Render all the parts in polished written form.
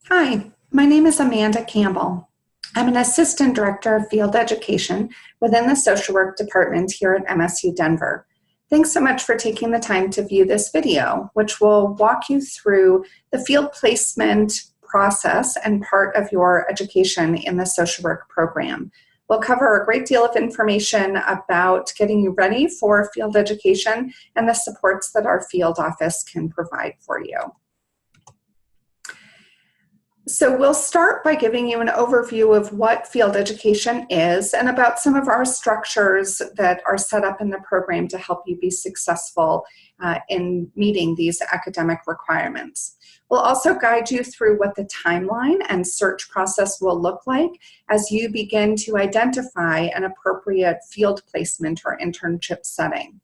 Hi, my name is Amanda Campbell. I'm an Assistant Director of Field Education within the Social Work Department here at MSU Denver. Thanks so much for taking the time to view this video, which will walk you through the field placement process and part of your education in the social work program. We'll cover a great deal of information about getting you ready for field education and the supports that our field office can provide for you. So we'll start by giving you an overview of what field education is and about some of our structures that are set up in the program to help you be successful in meeting these academic requirements. We'll also guide you through what the timeline and search process will look like as you begin to identify an appropriate field placement or internship setting.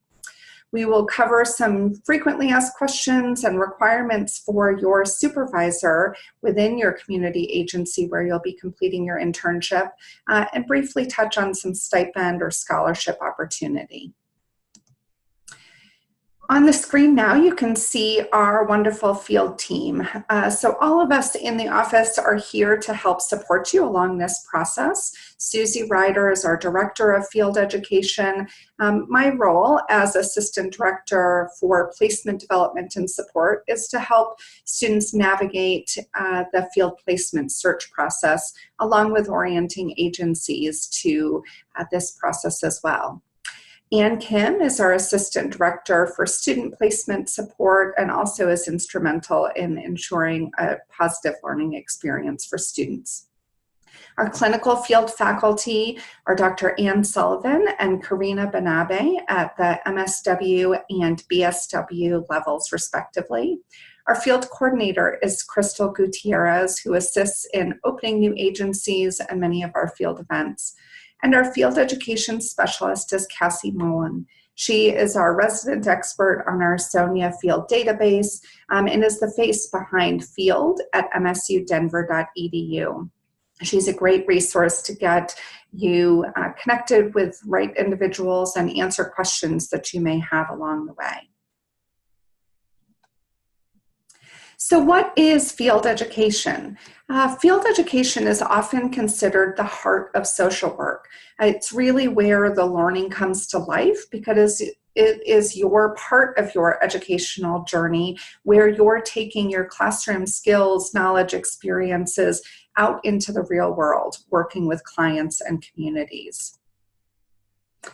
We will cover some frequently asked questions and requirements for your supervisor within your community agency where you'll be completing your internship, and briefly touch on some stipend or scholarship opportunity. On the screen now, you can see our wonderful field team. So all of us in the office are here to help support you along this process. Susie Ryder is our Director of Field Education. My role as Assistant Director for Placement Development and Support is to help students navigate the field placement search process, along with orienting agencies to this process as well. Ann Kim is our Assistant Director for Student Placement Support and also is instrumental in ensuring a positive learning experience for students. Our clinical field faculty are Dr. Ann Sullivan and Karina Banabe at the MSW and BSW levels, respectively. Our field coordinator is Crystal Gutierrez, who assists in opening new agencies and many of our field events. And our field education specialist is Cassie Mullen. She is our resident expert on our SONIA field database and is the face behind field at msudenver.edu. She's a great resource to get you connected with right individuals and answer questions that you may have along the way. So what is field education? Field education is often considered the heart of social work. It's really where the learning comes to life because it is your part of your educational journey where you're taking your classroom skills, knowledge, experiences out into the real world, working with clients and communities.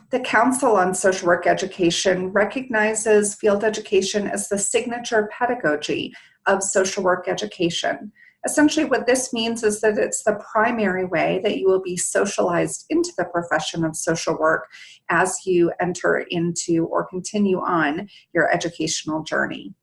The Council on Social Work Education recognizes field education as the signature pedagogy of social work education. Essentially, what this means is that it's the primary way that you will be socialized into the profession of social work as you enter into or continue on your educational journey.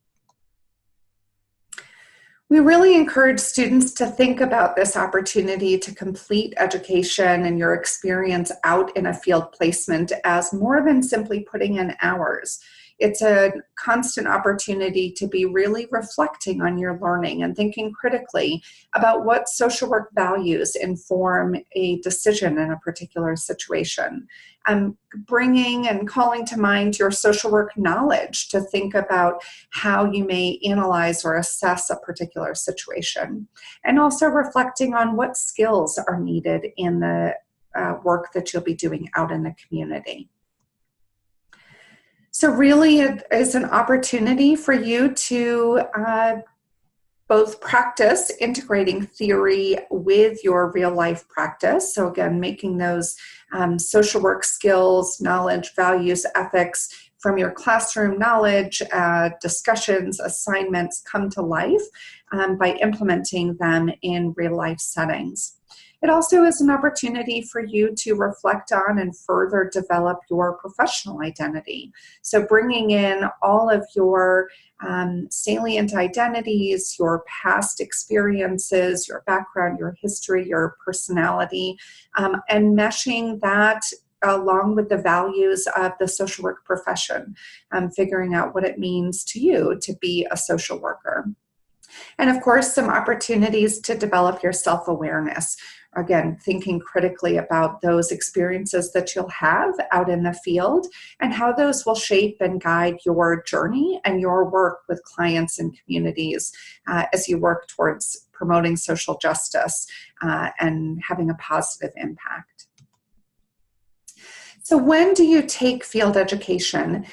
We really encourage students to think about this opportunity to complete education and your experience out in a field placement as more than simply putting in hours. It's a constant opportunity to be really reflecting on your learning and thinking critically about what social work values inform a decision in a particular situation. Bringing and calling to mind your social work knowledge to think about how you may analyze or assess a particular situation. And also reflecting on what skills are needed in the work that you'll be doing out in the community. So really it is an opportunity for you to both practice integrating theory with your real life practice. So again, making those social work skills, knowledge, values, ethics from your classroom knowledge, discussions, assignments come to life by implementing them in real life settings. It also is an opportunity for you to reflect on and further develop your professional identity. So bringing in all of your salient identities, your past experiences, your background, your history, your personality, and meshing that along with the values of the social work profession, figuring out what it means to you to be a social worker. And of course, some opportunities to develop your self-awareness. Again, thinking critically about those experiences that you'll have out in the field and how those will shape and guide your journey and your work with clients and communities as you work towards promoting social justice and having a positive impact. So when do you take field education?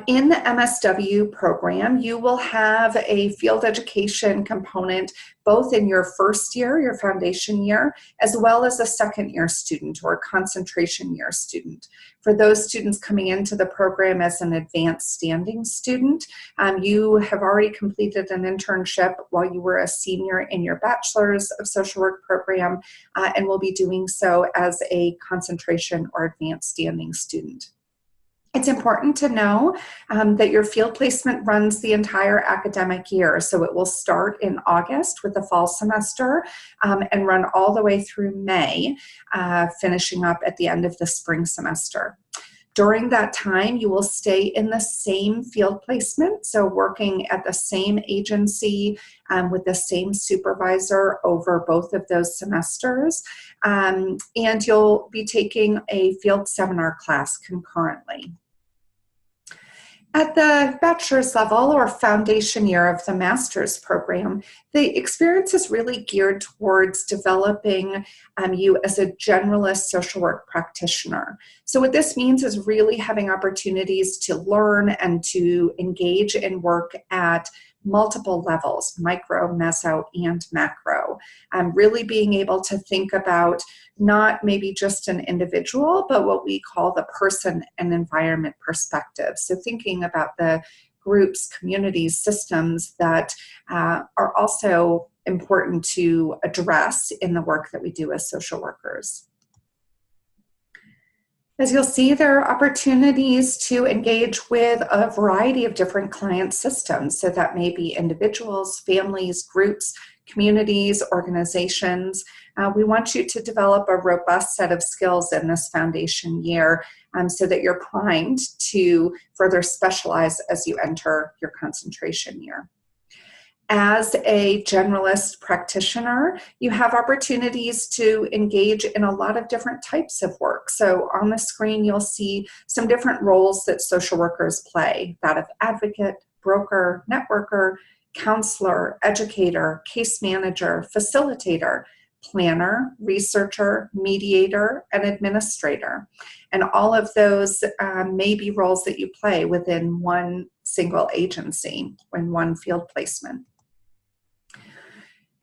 In the MSW program, you will have a field education component both in your first year, your foundation year, as well as a second year student or concentration year student. For those students coming into the program as an advanced standing student, you have already completed an internship while you were a senior in your Bachelor's of Social Work program and will be doing so as a concentration or advanced standing student. It's important to know that your field placement runs the entire academic year. So it will start in August with the fall semester and run all the way through May, finishing up at the end of the spring semester. During that time, you will stay in the same field placement, so working at the same agency with the same supervisor over both of those semesters, and you'll be taking a field seminar class concurrently. At the bachelor's level or foundation year of the master's program, the experience is really geared towards developing you as a generalist social work practitioner. So what this means is really having opportunities to learn and to engage in work at multiple levels, micro, meso, and macro. Really being able to think about not maybe just an individual, but what we call the person and environment perspective. So thinking about the groups, communities, systems that are also important to address in the work that we do as social workers. As you'll see, there are opportunities to engage with a variety of different client systems. So that may be individuals, families, groups, communities, organizations. We want you to develop a robust set of skills in this foundation year so that you're primed to further specialize as you enter your concentration year. As a generalist practitioner, you have opportunities to engage in a lot of different types of work. So on the screen, you'll see some different roles that social workers play, that of advocate, broker, networker, counselor, educator, case manager, facilitator, planner, researcher, mediator, and administrator. And all of those may be roles that you play within one single agency in one field placement.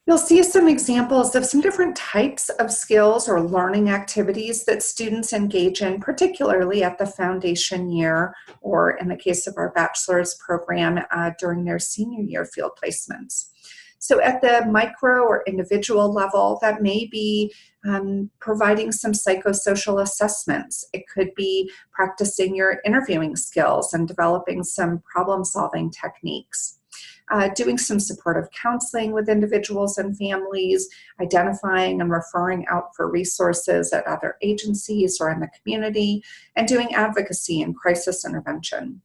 You'll see some examples of some different types of skills or learning activities that students engage in, particularly at the foundation year, or in the case of our bachelor's program, during their senior year field placements. So at the micro or individual level, that may be providing some psychosocial assessments. It could be practicing your interviewing skills and developing some problem-solving techniques. Doing some supportive counseling with individuals and families, identifying and referring out for resources at other agencies or in the community, and doing advocacy and crisis intervention.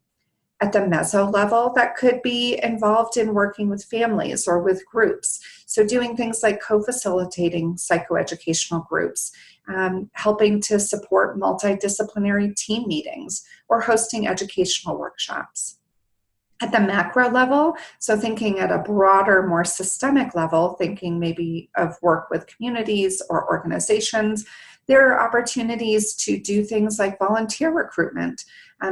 At the meso level, that could be involved in working with families or with groups. So doing things like co-facilitating psychoeducational groups, helping to support multidisciplinary team meetings, or hosting educational workshops. At the macro level, so thinking at a broader, more systemic level, thinking maybe of work with communities or organizations, there are opportunities to do things like volunteer recruitment,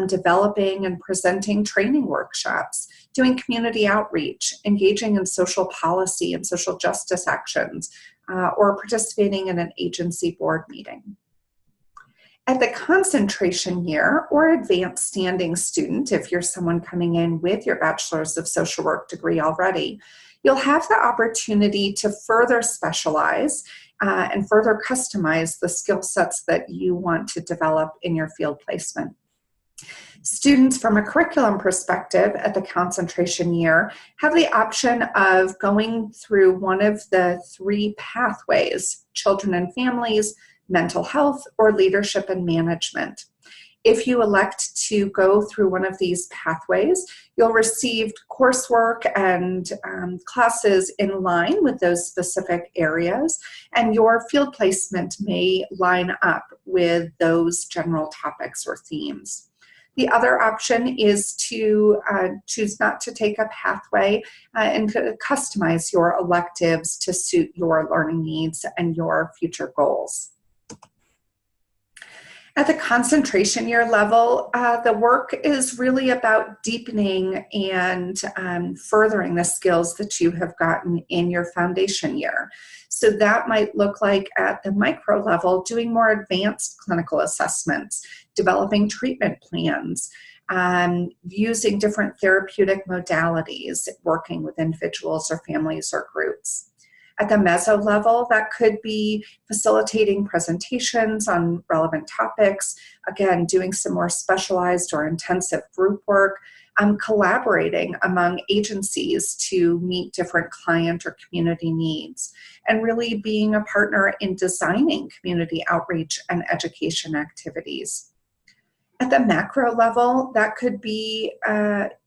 developing and presenting training workshops, doing community outreach, engaging in social policy and social justice actions, or participating in an agency board meeting. At the concentration year or advanced standing student, if you're someone coming in with your Bachelor's of Social Work degree already, you'll have the opportunity to further specialize and further customize the skill sets that you want to develop in your field placement. Students from a curriculum perspective at the concentration year have the option of going through one of the three pathways: children and families, mental health, or leadership and management. If you elect to go through one of these pathways, you'll receive coursework and classes in line with those specific areas, and your field placement may line up with those general topics or themes. The other option is to choose not to take a pathway and to customize your electives to suit your learning needs and your future goals. At the concentration year level, the work is really about deepening and furthering the skills that you have gotten in your foundation year. So that might look like at the micro level, doing more advanced clinical assessments, developing treatment plans, using different therapeutic modalities, working with individuals or families or groups. At the meso level, that could be facilitating presentations on relevant topics, again, doing some more specialized or intensive group work, collaborating among agencies to meet different client or community needs, and really being a partner in designing community outreach and education activities. At the macro level, that could be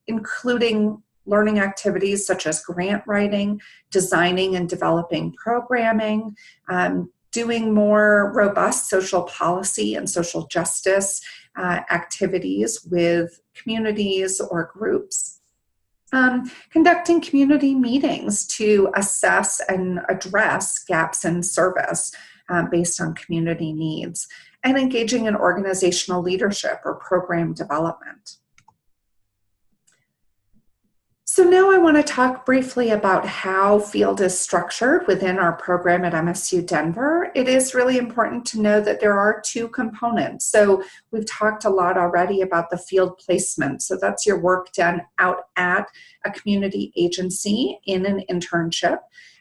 including learning activities such as grant writing, designing and developing programming, doing more robust social policy and social justice activities with communities or groups. Conducting community meetings to assess and address gaps in service based on community needs, and engaging in organizational leadership or program development. So now I want to talk briefly about how field is structured within our program at MSU Denver. It is really important to know that there are two components. So we've talked a lot already about the field placement. So that's your work done out at a community agency in an internship.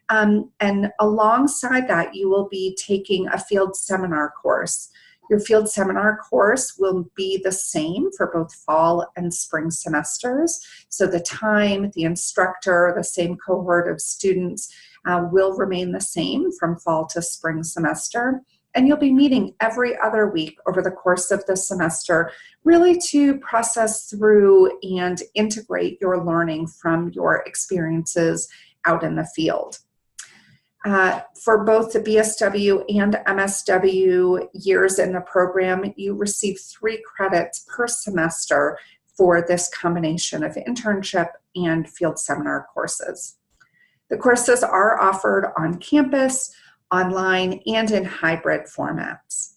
And alongside that, you will be taking a field seminar course. Your field seminar course will be the same for both fall and spring semesters. So the time, the instructor, the same cohort of students will remain the same from fall to spring semester. And you'll be meeting every other week over the course of the semester, really to process through and integrate your learning from your experiences out in the field. For both the BSW and MSW years in the program, you receive 3 credits per semester for this combination of internship and field seminar courses. The courses are offered on campus, online, and in hybrid formats.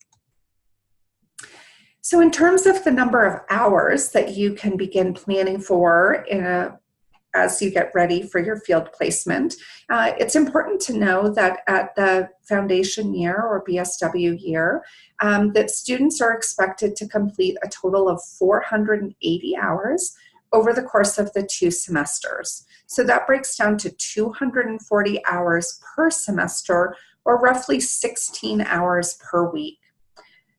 So in terms of the number of hours that you can begin planning for as you get ready for your field placement, it's important to know that at the foundation year or BSW year, that students are expected to complete a total of 480 hours over the course of the 2 semesters. So that breaks down to 240 hours per semester, or roughly 16 hours per week.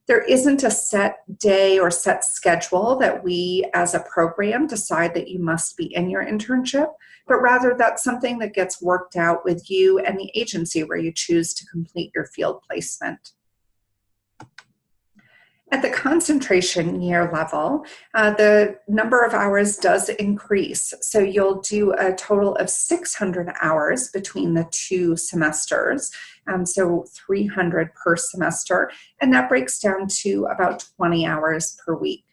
There isn't a set day or set schedule that we as a program decide that you must be in your internship, but rather that's something that gets worked out with you and the agency where you choose to complete your field placement. At the concentration year level, the number of hours does increase. So you'll do a total of 600 hours between the 2 semesters, so 300 per semester, and that breaks down to about 20 hours per week.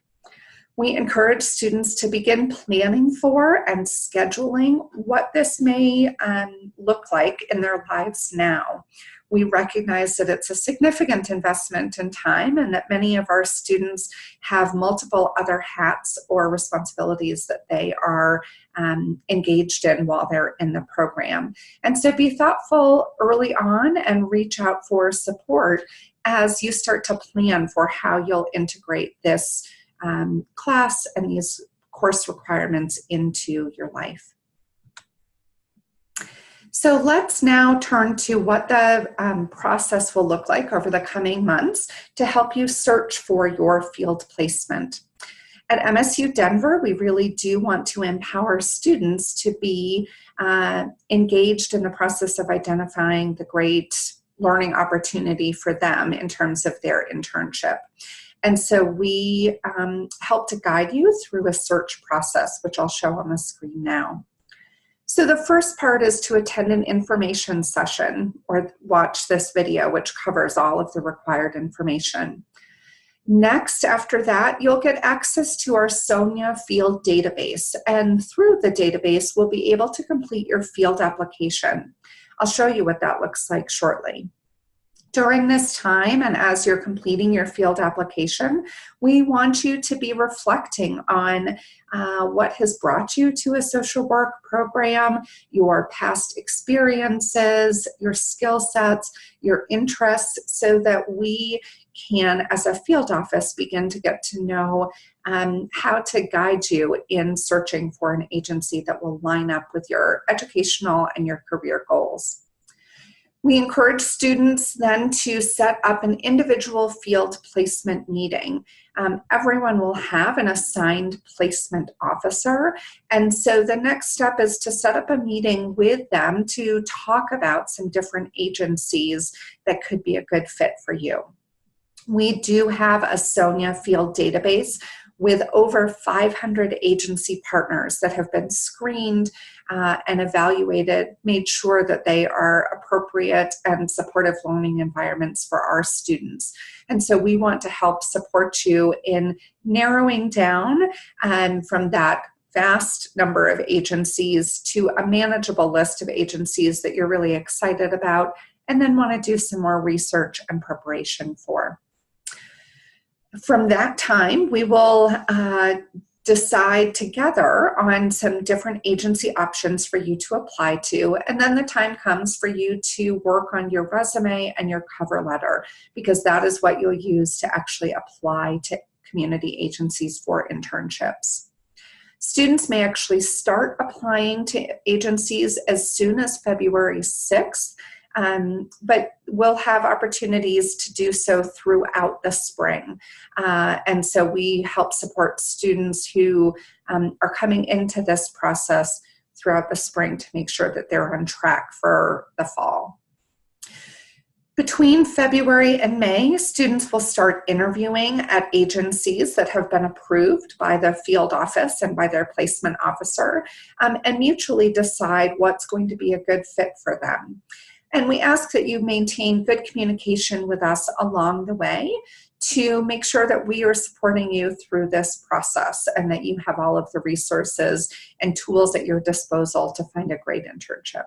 We encourage students to begin planning for and scheduling what this may look like in their lives now. We recognize that it's a significant investment in time and that many of our students have multiple other hats or responsibilities that they are engaged in while they're in the program. And so be thoughtful early on and reach out for support as you start to plan for how you'll integrate this class and these course requirements into your life. So let's now turn to what the process will look like over the coming months to help you search for your field placement. At MSU Denver, we really do want to empower students to be engaged in the process of identifying the great learning opportunity for them in terms of their internship. And so we help to guide you through a search process, which I'll show on the screen now. So the first part is to attend an information session or watch this video, which covers all of the required information. Next, after that, you'll get access to our Sonia Field database. And through the database, we'll be able to complete your field application. I'll show you what that looks like shortly. During this time, and as you're completing your field application, we want you to be reflecting on what has brought you to a social work program, your past experiences, your skill sets, your interests, so that we can, as a field office, begin to get to know how to guide you in searching for an agency that will line up with your educational and your career goals. We encourage students then to set up an individual field placement meeting. Everyone will have an assigned placement officer, and so the next step is to set up a meeting with them to talk about some different agencies that could be a good fit for you. We do have a Sonia Field database with over 500 agency partners that have been screened and evaluated, made sure that they are appropriate and supportive learning environments for our students. And so we want to help support you in narrowing down from that vast number of agencies to a manageable list of agencies that you're really excited about and then want to do some more research and preparation for. From that time, we will decide together on some different agency options for you to apply to, and then the time comes for you to work on your resume and your cover letter, because that is what you'll use to actually apply to community agencies for internships. Students may actually start applying to agencies as soon as February 6th, but we'll have opportunities to do so throughout the spring. And so we help support students who are coming into this process throughout the spring to make sure that they're on track for the fall. Between February and May, students will start interviewing at agencies that have been approved by the field office and by their placement officer, and mutually decide what's going to be a good fit for them. And we ask that you maintain good communication with us along the way to make sure that we are supporting you through this process and that you have all of the resources and tools at your disposal to find a great internship.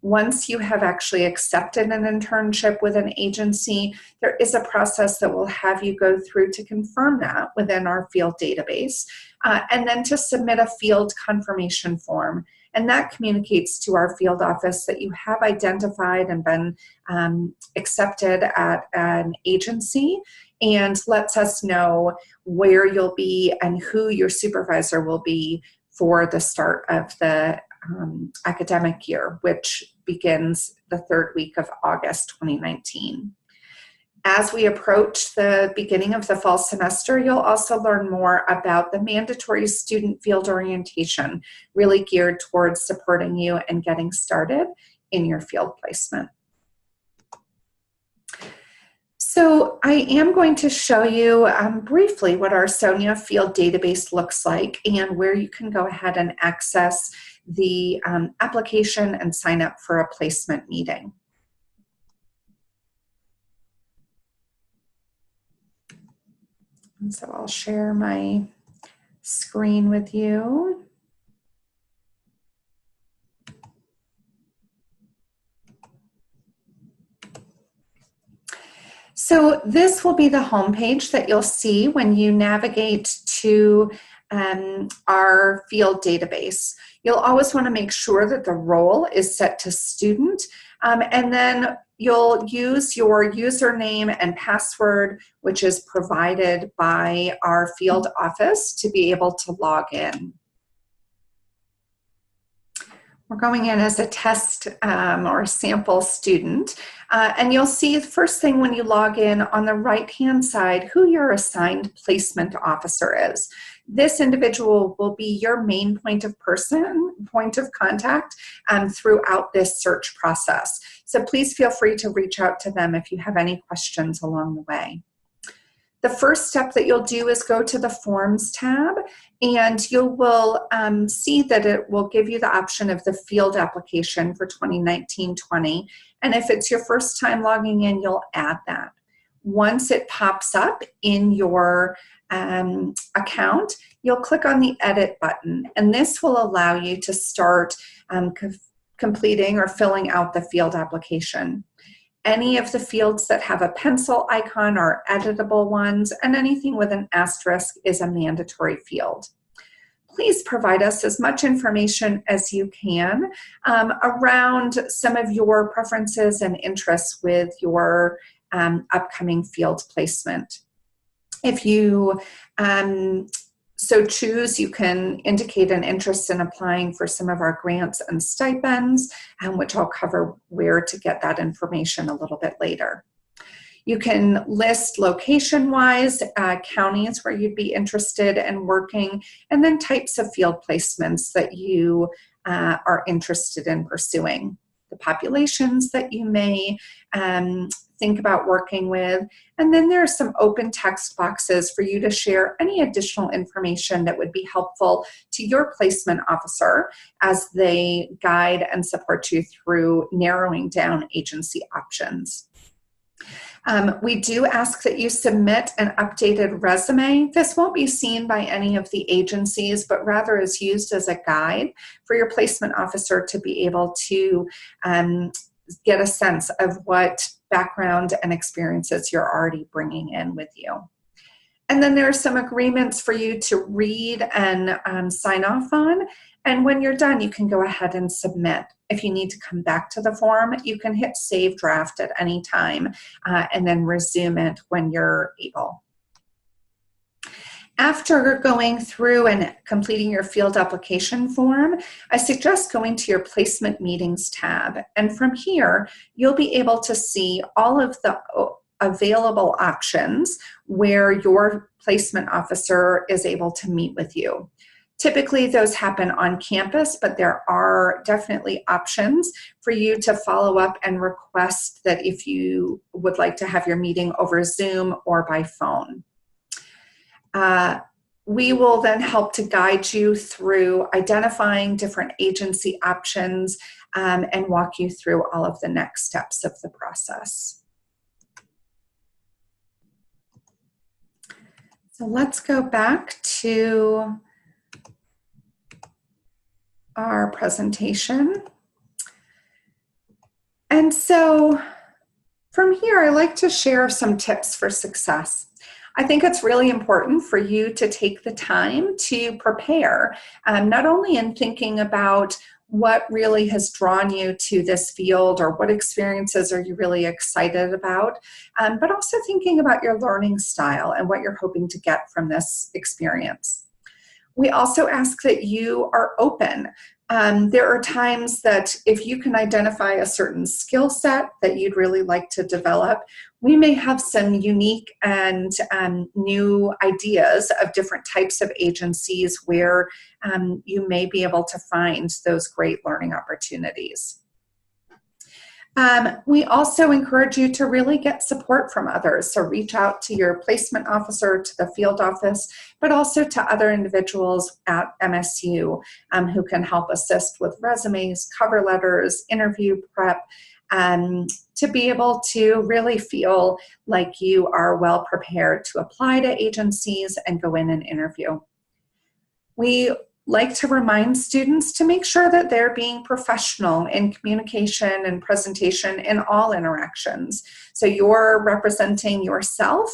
Once you have actually accepted an internship with an agency, there is a process that we'll have you go through to confirm that within our field database, and then to submit a field confirmation form. And that communicates to our field office that you have identified and been accepted at an agency, and lets us know where you'll be and who your supervisor will be for the start of the academic year, which begins the third week of August 2019. As we approach the beginning of the fall semester, you'll also learn more about the mandatory student field orientation, really geared towards supporting you and getting started in your field placement. So I am going to show you briefly what our Sonia Field database looks like and where you can go ahead and access the application and sign up for a placement meeting. And so I'll share my screen with you. So this will be the homepage that you'll see when you navigate to our field database. You'll always want to make sure that the role is set to student, and then you'll use your username and password, which is provided by our field office, to be able to log in. We're going in as a test or sample student, and you'll see the first thing when you log in on the right-hand side who your assigned placement officer is. This individual will be your main point of contact throughout this search process. So please feel free to reach out to them if you have any questions along the way. The first step that you'll do is go to the Forms tab, and you will see that it will give you the option of the field application for 2019-20. And if it's your first time logging in, you'll add that. Once it pops up in your account, you'll click on the Edit button, and this will allow you to start completing or filling out the field application. Any of the fields that have a pencil icon are editable ones, and anything with an asterisk is a mandatory field. Please provide us as much information as you can around some of your preferences and interests with your upcoming field placement. If you so choose, you can indicate an interest in applying for some of our grants and stipends, which I'll cover where to get that information a little bit later. You can list location-wise counties where you'd be interested in working, and then types of field placements that you are interested in pursuing, the populations that you may think about working with, and then there are some open text boxes for you to share any additional information that would be helpful to your placement officer as they guide and support you through narrowing down agency options. We do ask that you submit an updated resume. This won't be seen by any of the agencies, but rather is used as a guide for your placement officer to be able to get a sense of what background and experiences you're already bringing in with you. And then there are some agreements for you to read and sign off on. And when you're done, you can go ahead and submit. If you need to come back to the form, you can hit Save Draft at any time and then resume it when you're able. After going through and completing your field application form, I suggest going to your Placement Meetings tab. And from here, you'll be able to see all of the available options where your placement officer is able to meet with you. Typically, those happen on campus, but there are definitely options for you to follow up and request that if you would like to have your meeting over Zoom or by phone. We will then help to guide you through identifying different agency options and walk you through all of the next steps of the process. So let's go back to our presentation. And so from here, I like to share some tips for success. I think it's really important for you to take the time to prepare, not only in thinking about what really has drawn you to this field or what experiences are you really excited about, but also thinking about your learning style and what you're hoping to get from this experience. We also ask that you are open. There are times that if you can identify a certain skill set that you'd really like to develop, we may have some unique and new ideas of different types of agencies where you may be able to find those great learning opportunities. We also encourage you to really get support from others. So reach out to your placement officer, to the field office, but also to other individuals at MSU who can help assist with resumes, cover letters, interview prep, to be able to really feel like you are well prepared to apply to agencies and go in and interview. We like to remind students to make sure that they're being professional in communication and presentation in all interactions. So you're representing yourself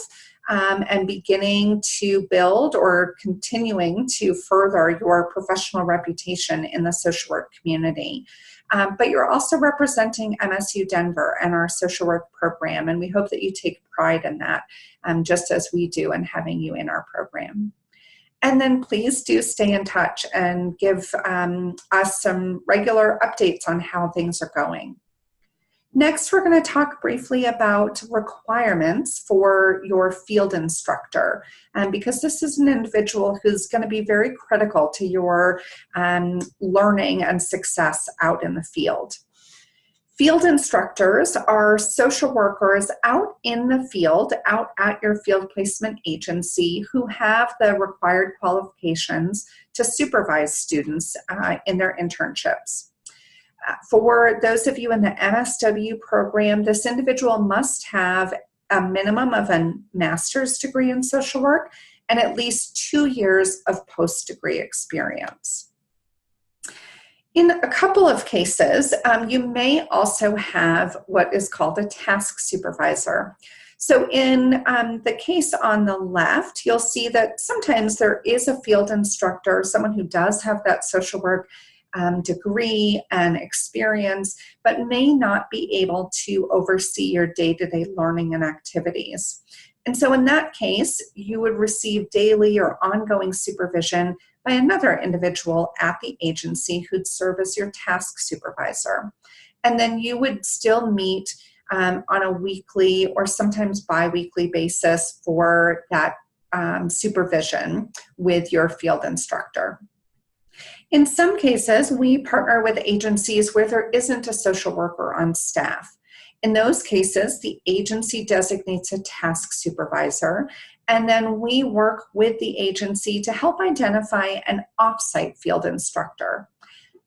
and beginning to build or continuing to further your professional reputation in the social work community. But you're also representing MSU Denver and our social work program, and we hope that you take pride in that, just as we do in having you in our program. And then please do stay in touch and give us some regular updates on how things are going. Next, we're going to talk briefly about requirements for your field instructor, because this is an individual who's going to be very critical to your learning and success out in the field. Field instructors are social workers out in the field, out at your field placement agency, who have the required qualifications to supervise students in their internships. For those of you in the MSW program, this individual must have a minimum of a master's degree in social work and at least 2 years of post-degree experience. In a couple of cases, you may also have what is called a task supervisor. So in the case on the left, you'll see that sometimes there is a field instructor, someone who does have that social work degree and experience, but may not be able to oversee your day-to-day learning and activities. And so in that case, you would receive daily or ongoing supervision by another individual at the agency who'd serve as your task supervisor. And then you would still meet on a weekly or sometimes bi-weekly basis for that supervision with your field instructor. In some cases, we partner with agencies where there isn't a social worker on staff. In those cases, the agency designates a task supervisor, and then we work with the agency to help identify an off-site field instructor.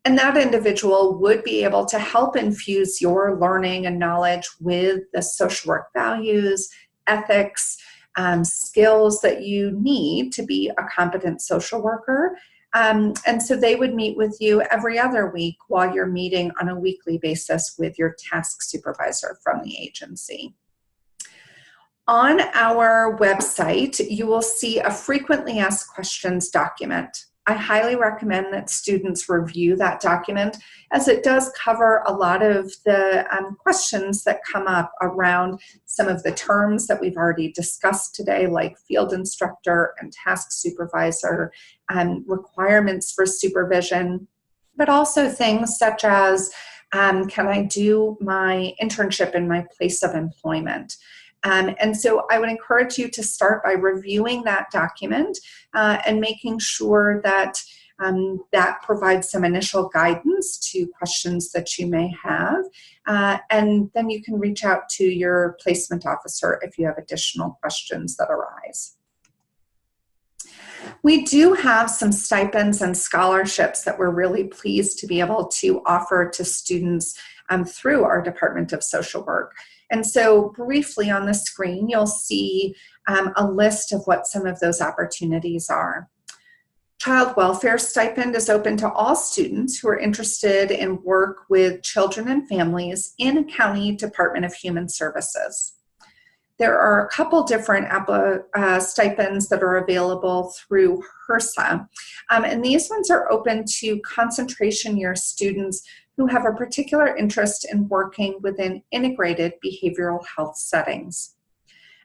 And that individual would be able to help infuse your learning and knowledge with the social work values, ethics, skills that you need to be a competent social worker. And so they would meet with you every other week while you're meeting on a weekly basis with your task supervisor from the agency. On our website, you will see a frequently asked questions document. I highly recommend that students review that document, as it does cover a lot of the questions that come up around some of the terms that we've already discussed today, like field instructor and task supervisor, requirements for supervision, but also things such as, can I do my internship in my place of employment? And so I would encourage you to start by reviewing that document and making sure that that provides some initial guidance to questions that you may have. And then you can reach out to your placement officer if you have additional questions that arise. We do have some stipends and scholarships that we're really pleased to be able to offer to students through our Department of Social Work. And so briefly on the screen, you'll see a list of what some of those opportunities are. Child welfare stipend is open to all students who are interested in work with children and families in a county Department of Human Services. There are a couple different stipends that are available through HRSA, and these ones are open to concentration year students who have a particular interest in working within integrated behavioral health settings.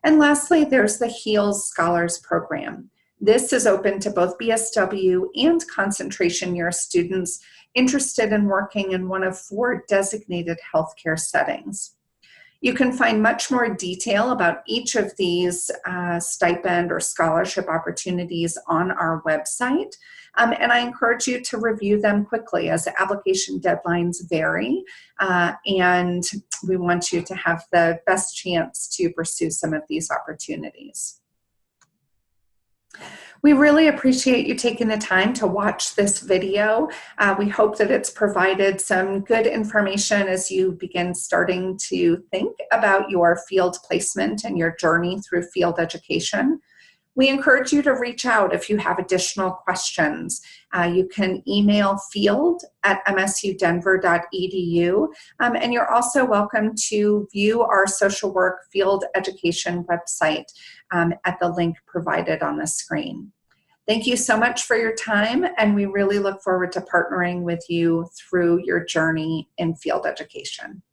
And lastly, there's the HEALS Scholars Program. This is open to both BSW and concentration year students interested in working in one of 4 designated healthcare settings. You can find much more detail about each of these stipend or scholarship opportunities on our website, and I encourage you to review them quickly as the application deadlines vary, and we want you to have the best chance to pursue some of these opportunities. We really appreciate you taking the time to watch this video. We hope that it's provided some good information as you begin starting to think about your field placement and your journey through field education. We encourage you to reach out if you have additional questions. You can email field@msudenver.edu, and you're also welcome to view our social work field education website at the link provided on the screen. Thank you so much for your time, and we really look forward to partnering with you through your journey in field education.